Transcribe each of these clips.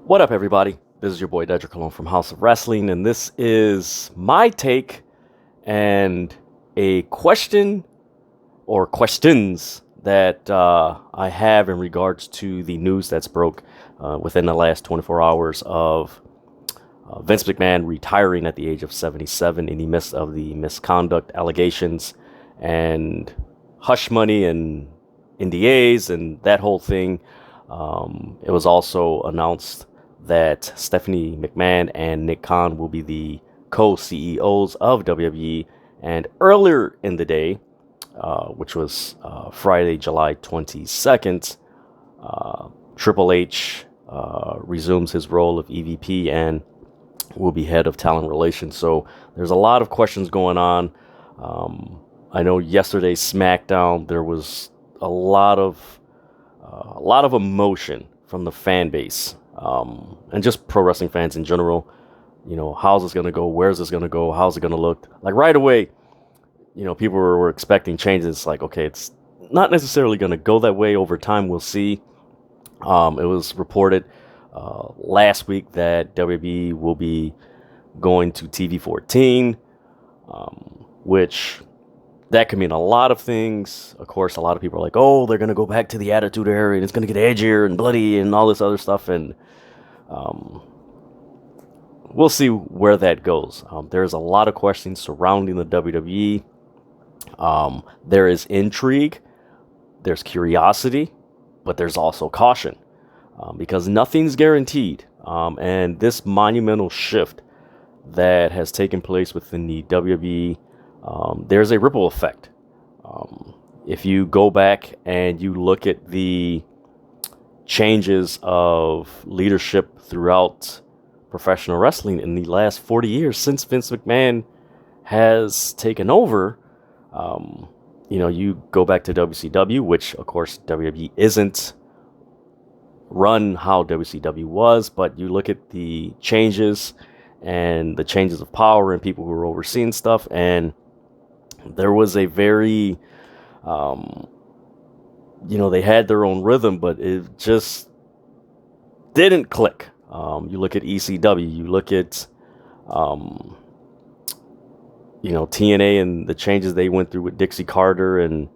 What up, everybody? This is your boy Dedrian Colon from House of Wrestling, and this is my take and a question or questions that I have in regards to the news that's broke within the last 24 hours of Vince McMahon retiring at the age of 77 in the midst of the misconduct allegations and hush money and NDAs and that whole thing. It was also announced that Stephanie McMahon and Nick Khan will be the co-CEOs of WWE. And earlier in the day, which was Friday, July 22nd, Triple H resumes his role of EVP and will be head of talent relations. So there's a lot of questions going on. I know yesterday's SmackDown, there was a lot of emotion from the fan base, and just pro wrestling fans in general. You know, how's this going to go? Where's this going to go? How's it going to look? Like right away, you know, people were expecting changes. Like, okay, it's not necessarily going to go that way. Over time, we'll see. It was reported last week that WWE will be going to TV 14, which that could mean a lot of things. Of course, a lot of people are like, oh, they're going to go back to the Attitude Era and it's going to get edgier and bloody and all this other stuff. And we'll see where that goes. There's a lot of questions surrounding the WWE. There is intrigue, there's curiosity, but there's also caution because nothing's guaranteed. And this monumental shift that has taken place within the WWE, there's a ripple effect. If you go back and you look at the changes of leadership throughout professional wrestling in the last 40 years since Vince McMahon has taken over, you know, you go back to WCW, which of course WWE isn't run how WCW was, but you look at the changes and the changes of power and people who were overseeing stuff, and there was a very, you know, they had their own rhythm, but it just didn't click. You look at ECW, you look at, you know, TNA and the changes they went through with Dixie Carter, and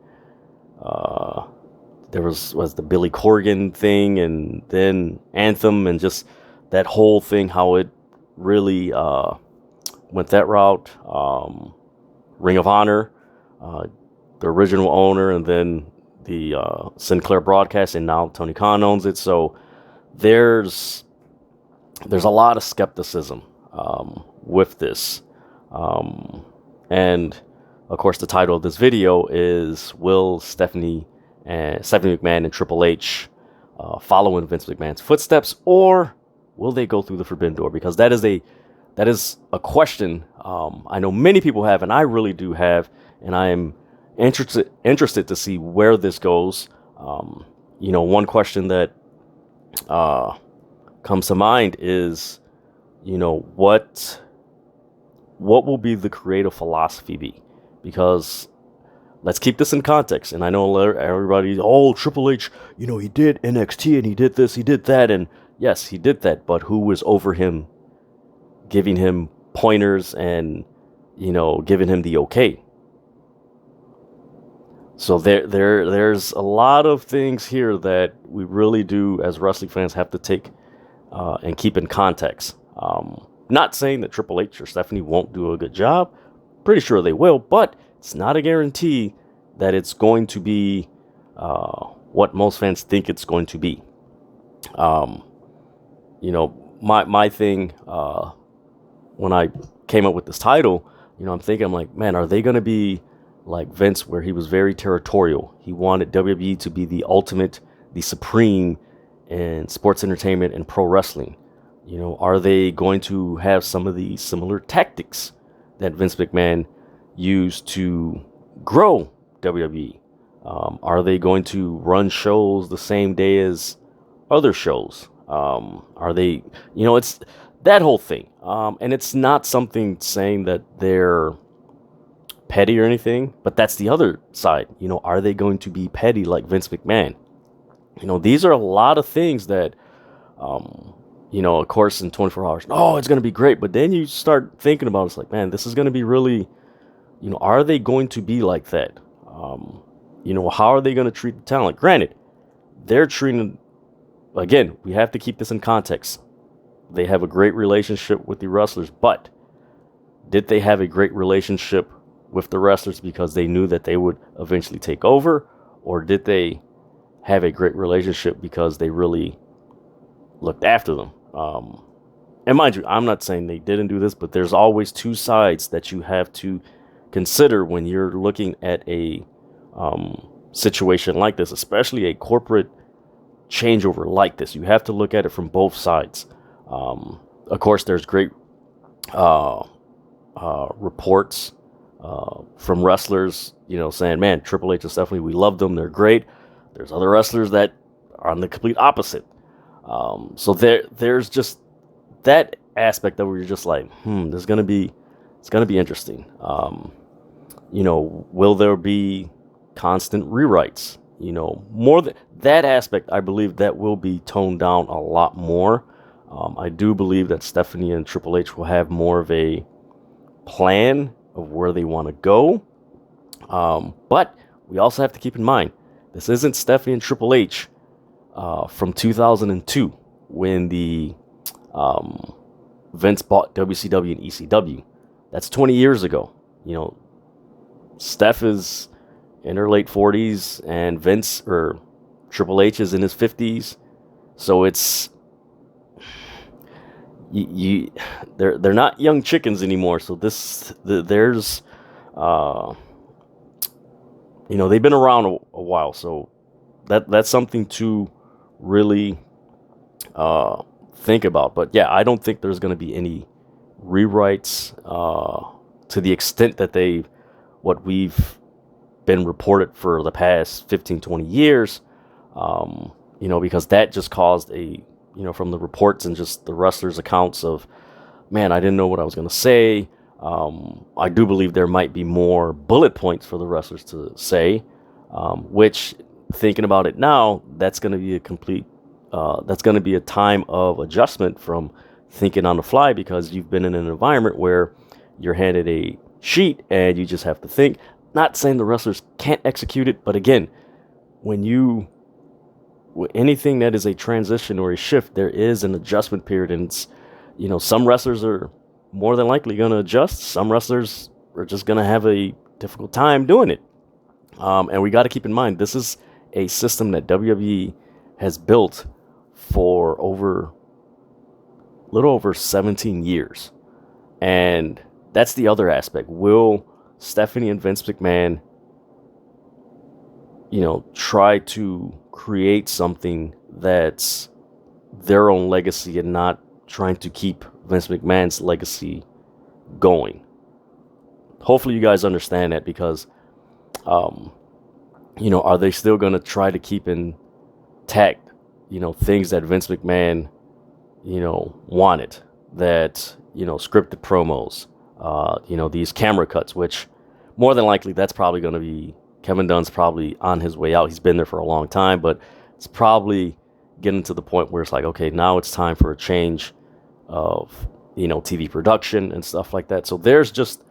there was the Billy Corgan thing, and then Anthem, and just that whole thing, how it really went that route. Ring of Honor, the original owner, and then the Sinclair Broadcast, and now Tony Khan owns it. So there's a lot of skepticism with this. And of course, the title of this video is, will Stephanie McMahon and Triple H follow in Vince McMahon's footsteps, or will they go through the forbidden door? Because that is a question I know many people have, and I really do have, and I am interested to see where this goes. You know, one question that comes to mind is, you know, what will be the creative philosophy be? Because let's keep this in context. And I know everybody, oh, Triple H, you know, he did NXT and he did this, he did that, and yes, he did that, but who was over him, giving him pointers and, you know, giving him the okay? So there's a lot of things here that we really do, as wrestling fans, have to take and keep in context. Not saying that Triple H or Stephanie won't do a good job. Pretty sure they will, but it's not a guarantee that it's going to be what most fans think it's going to be. You know, my thing, when I came up with this title, you know, I'm like, man, are they going to be like Vince, where he was very territorial? He wanted WWE to be the ultimate, the supreme in sports entertainment and pro wrestling. You know, are they going to have some of the similar tactics that Vince McMahon used to grow WWE? Are they going to run shows the same day as other shows? Are they, you know, it's that whole thing. And it's not something saying that they're petty or anything, but that's the other side. You know, are they going to be petty like Vince McMahon? You know, these are a lot of things that of course, in 24 hours, oh, it's going to be great. But then you start thinking about it, it's like, man, this is going to be really, are they going to be like that? How are they going to treat the talent? Granted, they're treating, again, we have to keep this in context. They have a great relationship with the wrestlers, but did they have a great relationship with the wrestlers because they knew that they would eventually take over? Or did they have a great relationship because they really looked after them? And mind you, I'm not saying they didn't do this, but there's always two sides that you have to consider when you're looking at a situation like this, especially a corporate changeover like this. You have to look at it from both sides. Of course, there's great reports from wrestlers, saying, man, Triple H and Stephanie, we love them. They're great. There's other wrestlers that are on the complete opposite. So there's just that aspect that where you're just like, it's going to be interesting. Will there be constant rewrites? More than that aspect, I believe that will be toned down a lot more. I do believe that Stephanie and Triple H will have more of a plan of where they want to go. But we also have to keep in mind, this isn't Stephanie and Triple H from 2002 when the Vince bought WCW and ECW. That's 20 years ago. Steph is in her late 40s and Vince or Triple H is in his 50s. So it's they're not young chickens anymore. So there's they've been around a while. So that's something to really think about. But yeah, I don't think there's going to be any rewrites to the extent that what we've been reported for the past 15, 20 years, because that just caused from the reports and just the wrestlers' accounts of, man, I didn't know what I was going to say. I do believe there might be more bullet points for the wrestlers to say, which, thinking about it now, that's going to be that's going to be a time of adjustment from thinking on the fly, because you've been in an environment where you're handed a sheet and you just have to think. Not saying the wrestlers can't execute it, but again, anything that is a transition or a shift, there is an adjustment period, and it's, some wrestlers are more than likely going to adjust. Some wrestlers are just going to have a difficult time doing it. And we got to keep in mind, this is a system that WWE has built for a little over 17 years. And that's the other aspect. Will Stephanie and Vince McMahon, try to create something that's their own legacy and not trying to keep Vince McMahon's legacy going? Hopefully you guys understand that, because, are they still going to try to keep intact, things that Vince McMahon, wanted, that, scripted promos, these camera cuts, which more than likely that's probably going to be, Kevin Dunn's probably on his way out. He's been there for a long time, but it's probably getting to the point where it's like, okay, now it's time for a change of, TV production and stuff like that. So there's just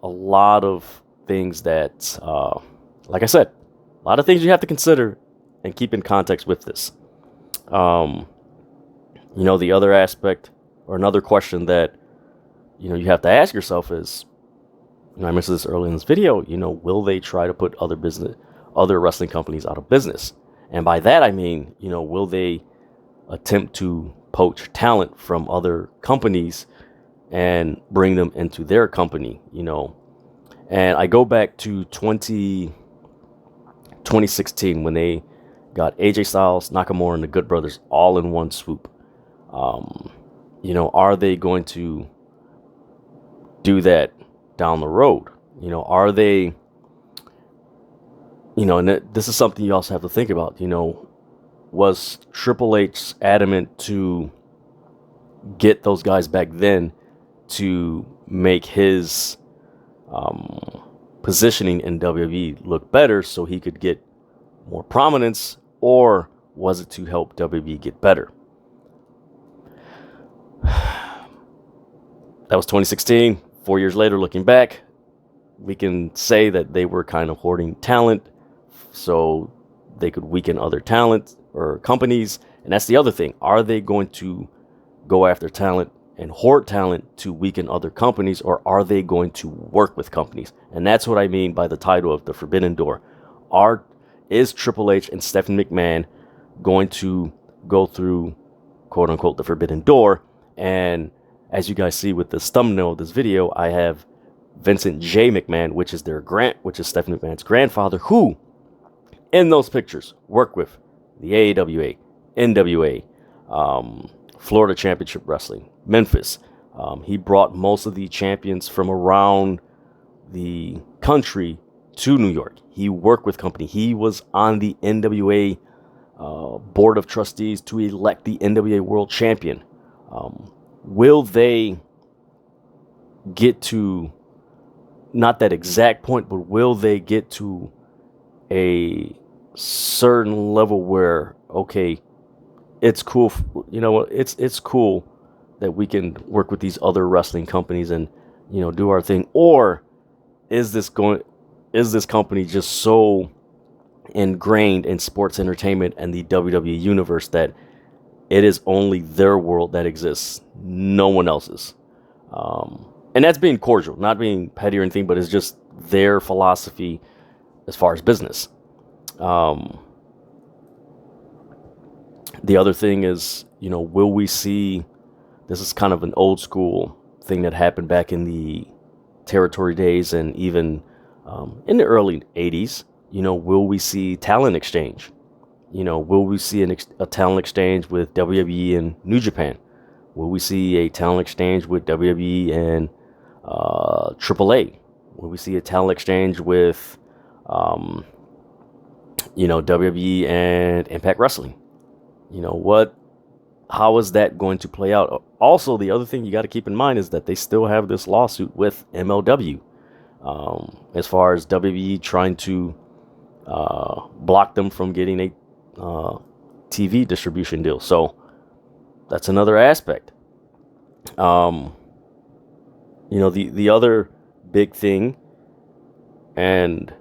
a lot of things that, like I said, a lot of things you have to consider and keep in context with this. The other aspect, or another question that, you have to ask yourself is, I mentioned this earlier in this video, will they try to put other wrestling companies out of business? And by that, I mean, will they attempt to poach talent from other companies and bring them into their company, And I go back to 2016 when they got AJ Styles, Nakamura, and the Good Brothers all in one swoop. Are they going to do that down the road? Are they, and this is something you also have to think about, was Triple H adamant to get those guys back then to make his positioning in WWE look better so he could get more prominence, or was it to help WWE get better? That was 2016. 4 years later, looking back, we can say that they were kind of hoarding talent so they could weaken other talent or companies. And that's the other thing. Are they going to go after talent and hoard talent to weaken other companies, or are they going to work with companies? And that's what I mean by the title of The Forbidden Door. Is Triple H and Stephanie McMahon going to go through, quote unquote, the Forbidden Door? And as you guys see with this thumbnail of this video, I have Vincent J. McMahon, which is Stephanie McMahon's grandfather, who in those pictures worked with the AAWA, NWA, Florida Championship Wrestling, Memphis. He brought most of the champions from around the country to New York. He worked with company. He was on the NWA board of trustees to elect the NWA World Champion. Will they get to, not that exact point, but will they get to a certain level where, okay, it's cool, it's cool that we can work with these other wrestling companies and, do our thing? Or is this company just so ingrained in sports entertainment and the WWE universe that it is only their world that exists, no one else's? And that's being cordial, not being petty or anything, but it's just their philosophy as far as business. The other thing is, will we see, this is kind of an old school thing that happened back in the territory days and even in the early 80s, will we see talent exchange? Will we see a talent exchange with WWE and New Japan? Will we see a talent exchange with WWE and Triple A? Will we see a talent exchange with, WWE and Impact Wrestling? How is that going to play out? Also, the other thing you got to keep in mind is that they still have this lawsuit with MLW, as far as WWE trying to block them from getting a TV distribution deal. So that's another aspect. The other big thing, and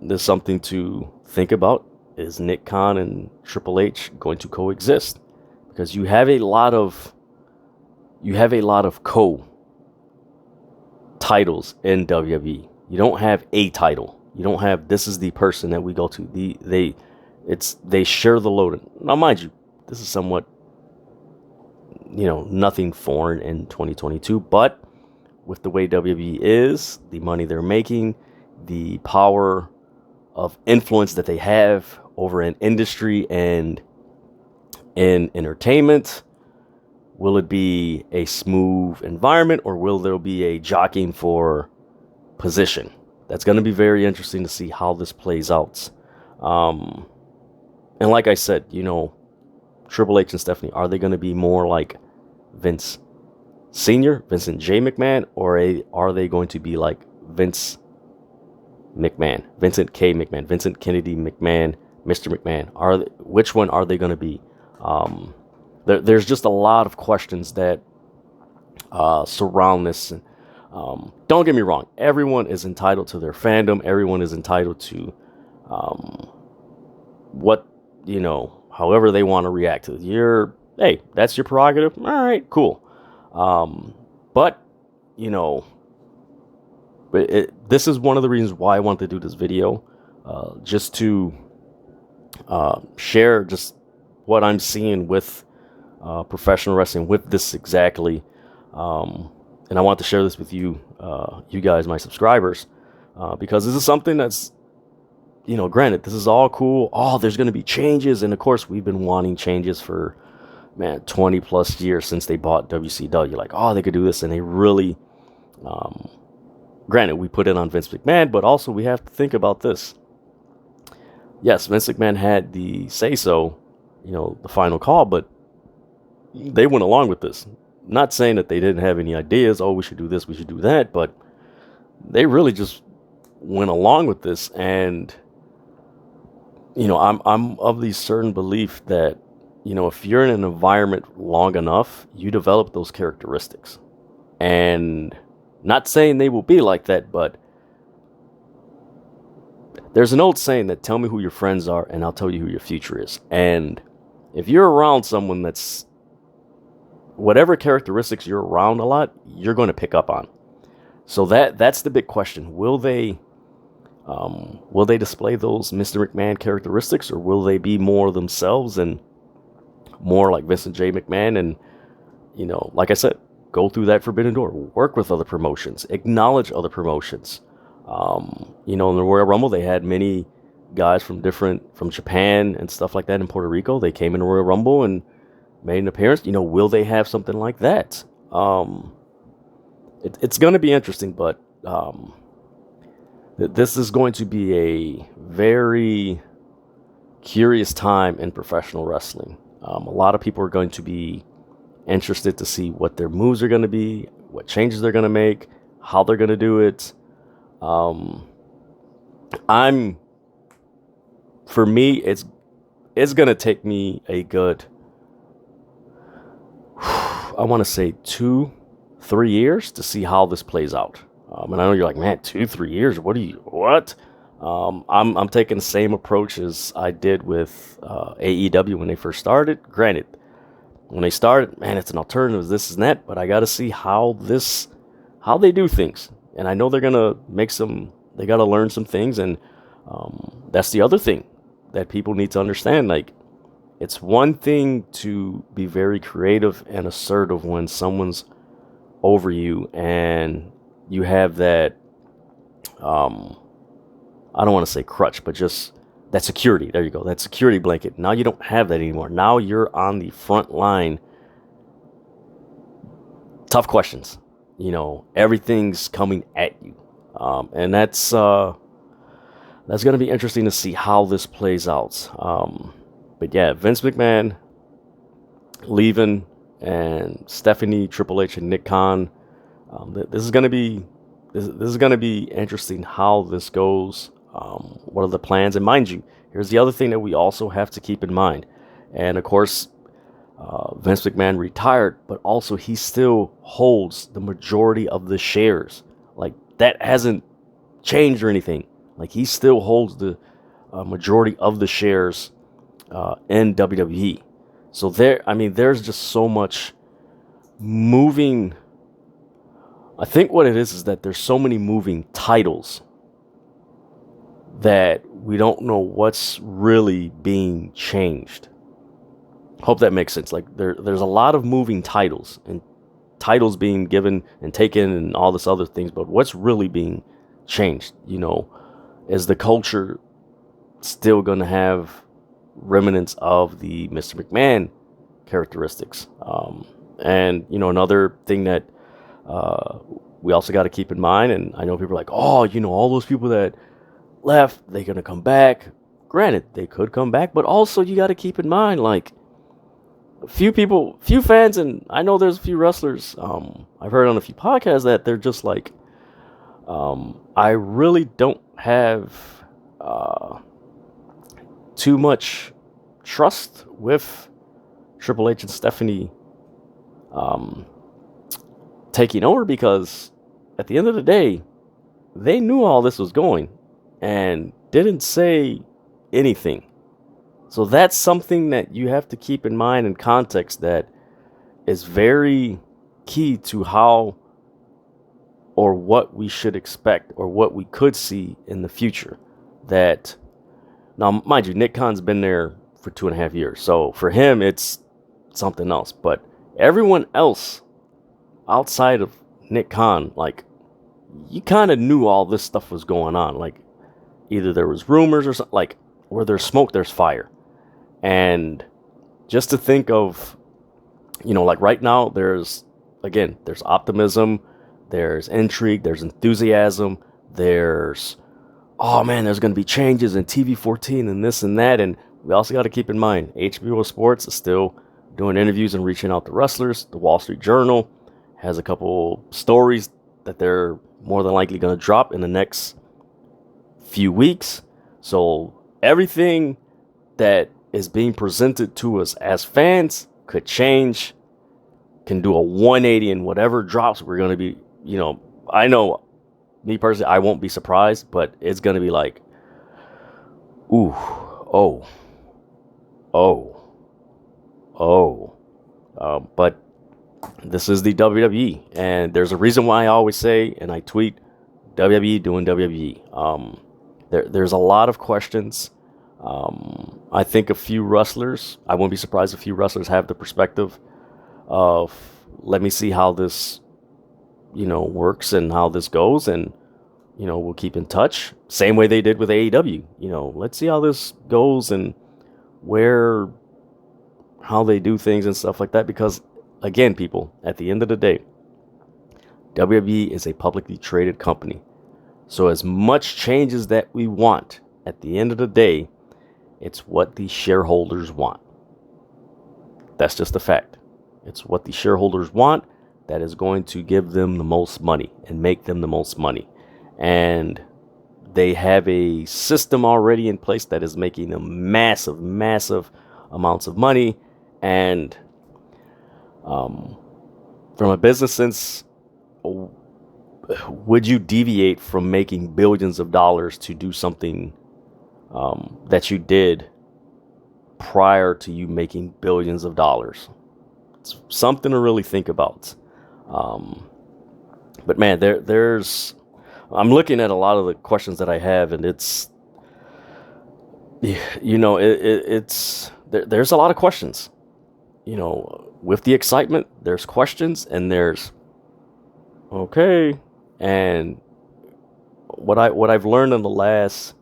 there's something to think about, is Nick Khan and Triple H going to coexist? Because you have a lot of co-titles in WWE. You don't have a title. You don't have, this is the person that we go to. They share the load. Now, mind you, this is somewhat, nothing foreign in 2022, but with the way WWE is, the money they're making, the power of influence that they have over an industry and in entertainment, will it be a smooth environment, or will there be a jockeying for position? That's going to be very interesting to see how this plays out. And like I said, Triple H and Stephanie, are they going to be more like Vince Sr., Vincent J. McMahon, or are they going to be like Vince McMahon, Vincent K. McMahon, Vincent Kennedy McMahon, Mr. McMahon? Which one are they going to be? There's just a lot of questions that surround this. Don't get me wrong. Everyone is entitled to their fandom. Everyone is entitled to however they want to react to it. Hey, that's your prerogative. All right, cool. But this is one of the reasons why I want to do this video, just to share just what I'm seeing with professional wrestling, with this exactly. And I want to share this with you, you guys, my subscribers, because this is something that's, granted, this is all cool. Oh, there's going to be changes. And of course, we've been wanting changes for, 20 plus years since they bought WCW. Like, oh, they could do this. And they really, granted, we put it on Vince McMahon, but also we have to think about this. Yes, Vince McMahon had the say-so, the final call, but they went along with this. Not saying that they didn't have any ideas, oh, we should do this, we should do that, but they really just went along with this. And, I'm of the certain belief that, if you're in an environment long enough, you develop those characteristics. And not saying they will be like that, but there's an old saying that tell me who your friends are and I'll tell you who your future is. And if you're around someone that's whatever characteristics you're around a lot, you're going to pick up on. So that's the big question. Will they display those Mr. McMahon characteristics, or will they be more themselves and more like Vincent J. McMahon? And, you know, like I said, go through that forbidden door, work with other promotions, acknowledge other promotions. You know, in the Royal Rumble, they had many guys from Japan and stuff like that in Puerto Rico. They came in the Royal Rumble and made an appearance. You know, will they have something like that? It's going to be interesting, but this is going to be a very curious time in professional wrestling. A lot of people are going to be interested to see what their moves are going to be, what changes they're going to make, how they're going to do it. For me, it's going to take me a good, I want to say 2-3 years to see how this plays out. And I know you're like, man, 2-3 years? What? I'm taking the same approach as I did with AEW when they first started. Granted, when they started, man, it's an alternative, this and that, but I got to see how they do things. And I know they're going to they got to learn some things. And that's the other thing that people need to understand. Like, it's one thing to be very creative and assertive when someone's over you and you have that, I don't want to say crutch, but just that security. There you go. That security blanket. Now you don't have that anymore. Now you're on the front line. Tough questions. You know, everything's coming at you. And that's going to be interesting to see how this plays out. But yeah, Vince McMahon leaving and Stephanie, Triple H, and Nick Khan. This is going to be interesting how this goes. What are the plans? And mind you, here's the other thing that we also have to keep in mind. And of course, Vince McMahon retired, but also he still holds the majority of the shares. Like, that hasn't changed or anything. Like, he still holds the majority of the shares in WWE. So there's just so much moving. I think what it is that there's so many moving titles that we don't know what's really being changed. Hope that makes sense. Like, there's a lot of moving titles and titles being given and taken and all this other things, but what's really being changed? You know, is the culture still going to have remnants of the Mr. McMahon characteristics? And, you know, another thing that we also got to keep in mind, and I know people are like, oh, you know, all those people that left, they're going to come back. Granted, they could come back, but also you got to keep in mind, like, few fans, and I know there's a few wrestlers, I've heard on a few podcasts that they're just like, I really don't have too much trust with Triple H and Stephanie taking over, because at the end of the day, they knew all this was going and didn't say anything. So that's something that you have to keep in mind in context, that is very key to how or what we should expect or what we could see in the future. That, now, mind you, Nick Khan's been there for 2.5 years. So for him, it's something else. But everyone else outside of Nick Khan, like, you kind of knew all this stuff was going on. Like, either there was rumors or something, like, where there's smoke, there's fire. And just to think of, you know, like right now, there's optimism, there's intrigue, there's enthusiasm, there's, oh man, there's going to be changes in TV 14 and this and that. And we also got to keep in mind, HBO Sports is still doing interviews and reaching out to wrestlers. The Wall Street Journal has a couple stories that they're more than likely going to drop in the next few weeks. So everything that is being presented to us as fans could change can do a 180 and whatever drops, we're going to be, I know, me personally, I won't be surprised, but it's going to be like, ooh, oh, oh, oh. But this is the WWE, and there's a reason why I always say, and I tweet, WWE doing WWE. There's a lot of questions. I think a few wrestlers, I wouldn't be surprised if a few wrestlers have the perspective of, let me see how this, works and how this goes, and, we'll keep in touch. Same way they did with AEW. Let's see how this goes and how they do things and stuff like that. Because, again, people, at the end of the day, WWE is a publicly traded company. So as much changes that we want, at the end of the day, it's what the shareholders want. That's just a fact. It's what the shareholders want that is going to give them the most money and make them the most money. And they have a system already in place that is making them massive, massive amounts of money. And from a business sense, would you deviate from making billions of dollars to do something that you did prior to you making billions of dollars? It's something to really think about. But man, I'm looking at a lot of the questions that I have, and it's, there's a lot of questions. With the excitement, there's questions, and there's, okay. And what I've learned in the last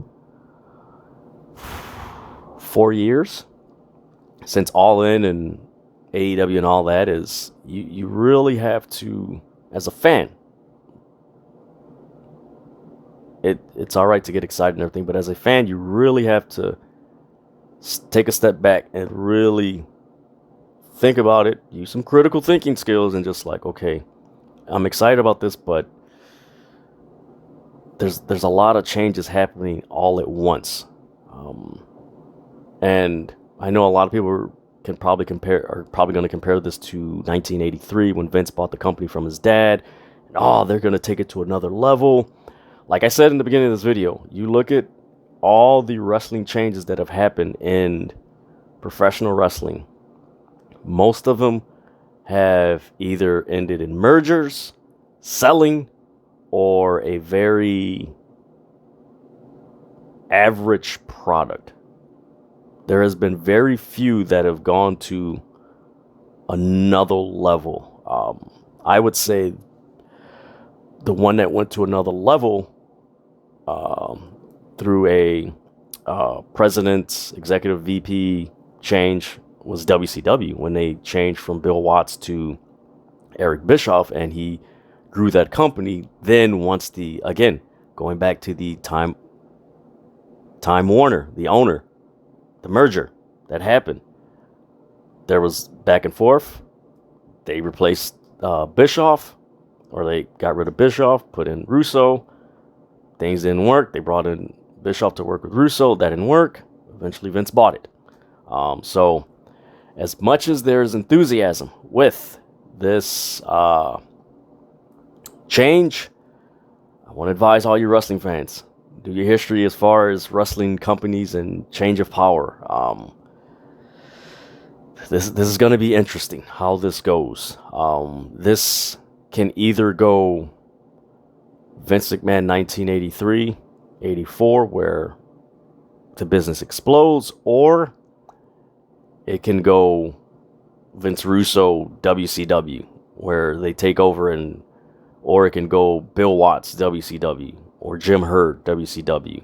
4 years, since All In and AEW and all that, is you really have to, as a fan, it's all right to get excited and everything, but as a fan, you really have to take a step back and really think about it, use some critical thinking skills, and just like, okay, I'm excited about this, but there's a lot of changes happening all at once. And I know a lot of people are probably going to compare this to 1983 when Vince bought the company from his dad. And, they're going to take it to another level. Like I said in the beginning of this video, you look at all the wrestling changes that have happened in professional wrestling. Most of them have either ended in mergers, selling, or a very average product. There has been very few that have gone to another level. I would say the one that went to another level through a president's executive VP change was WCW, when they changed from Bill Watts to Eric Bischoff, and he grew that company. Then once going back to the Time Warner, the owner, the merger that happened, there was back and forth. They replaced Bischoff, or they got rid of Bischoff, put in Russo. Things didn't work. They brought in Bischoff to work with Russo. That didn't work. Eventually Vince bought it. So as much as there's enthusiasm with this change, I want to advise all you wrestling fans, do your history as far as wrestling companies and change of power. This is going to be interesting how this goes. This can either go Vince McMahon 1983, 84, where the business explodes, or it can go Vince Russo WCW, where they take over, or it can go Bill Watts WCW, or Jim Herd WCW,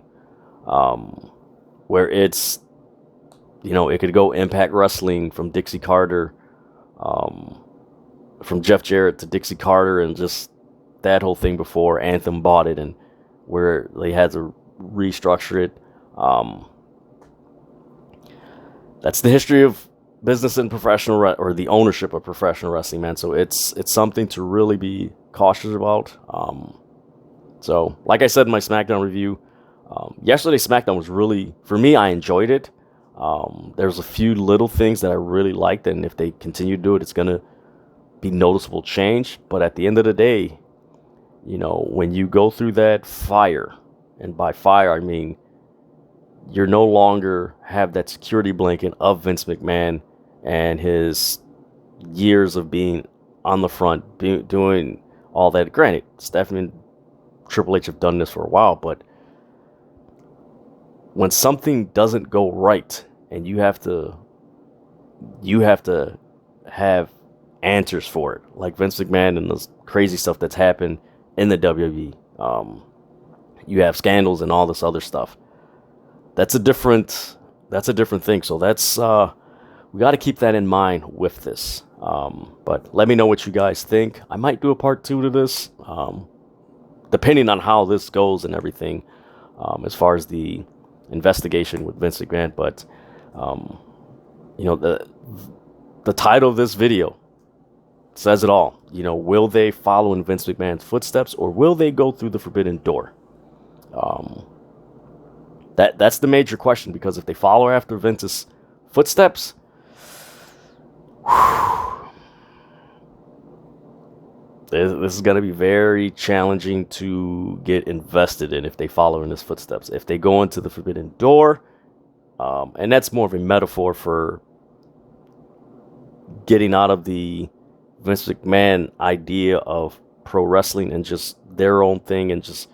where it's, it could go Impact Wrestling from Dixie Carter, from Jeff Jarrett to Dixie Carter, and just that whole thing before Anthem bought it, and where they had to restructure it. That's the history of business and professional or the ownership of professional wrestling, man. So it's something to really be cautious about. So like I said in my SmackDown review, yesterday's SmackDown was really, for me, I enjoyed it. There's a few little things that I really liked, and if they continue to do it, it's gonna be noticeable change. But at the end of the day, you know, when you go through that fire, and by fire I mean you're no longer have that security blanket of Vince McMahon and his years of being on the front, doing all that. Granted, Stephanie and Triple H have done this for a while, but when something doesn't go right and you have to have answers for it, like Vince McMahon and the crazy stuff that's happened in the WWE, you have scandals and all this other stuff. That's a different thing. So that's we got to keep that in mind with this. But let me know what you guys think. I might do a part 2 to this, depending on how this goes and everything, as far as the investigation with Vince McMahon. But you know, the title of this video says it all. You know, will they follow in Vince McMahon's footsteps, or will they go through the forbidden door? That's the major question, because if they follow after Vince's footsteps, this is going to be very challenging to get invested in if they follow in his footsteps. If they go into the forbidden door, and that's more of a metaphor for getting out of the Vince McMahon idea of pro wrestling and just their own thing, and just,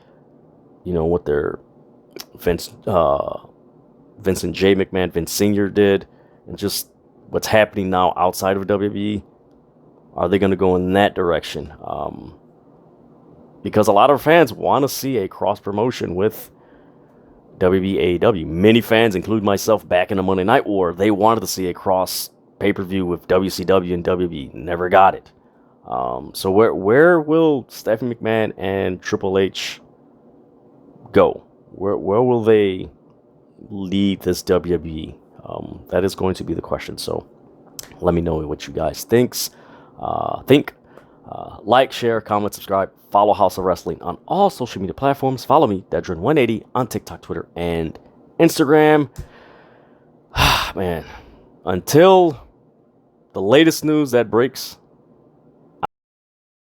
you know, what their Vince and Jay McMahon, Vince Sr. did, and just what's happening now outside of WWE. Are they going to go in that direction? Because a lot of fans want to see a cross promotion with WWE AEW. Many fans, including myself, back in the Monday Night War, they wanted to see a cross pay-per-view with WCW and WWE. Never got it. So where will Stephanie McMahon and Triple H go? Where will they lead this WWE? That is going to be the question. So let me know what you guys think. Like, share, comment, subscribe, follow House of Wrestling on all social media platforms. Follow me, Dedrian180, on TikTok, Twitter, and Instagram. Man, until the latest news that breaks,